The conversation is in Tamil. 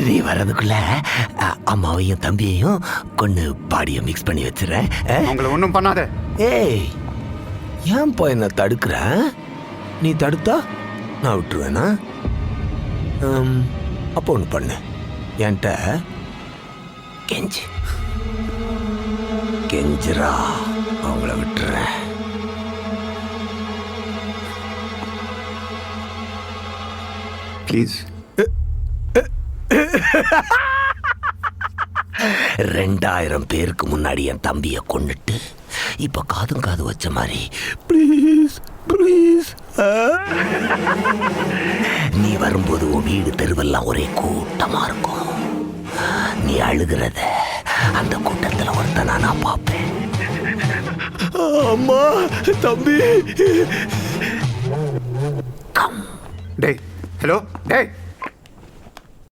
நீ வர்றதுக்குள்ள அம்மாவையும் தம்பியையும் கொண்டு பாடியை மிக்ஸ் பண்ணி வச்சுறேன். உங்களை ஒன்றும் பண்ணாத. ஏய், ஏன்பா என்ன தடுக்கிற? நீ தடுத்தா நான் விட்டுருவேனா? அப்போ ஒன்று பண்ணு, என்கிட்ட கெஞ்சிரா, அவங்கள விட்டுறேன். ப்ளீஸ். 2000 பேருக்கு முன்னாடி என் தம்பியை கொண்டுட்டு இப்ப காதும் காது வச்ச மாதிரி ப்ளீஸ் ப்ளீஸ். நீ வரும்போது உன் வீடு தெருவெல்லாம் ஒரே கூட்டமா இருக்கும். நீ அழுகிறத அந்த கூட்டத்தில் ஒருத்தனா நான் பார்ப்பேன். அம்மா, தம்பி. டேய், ஹலோ, டேய்.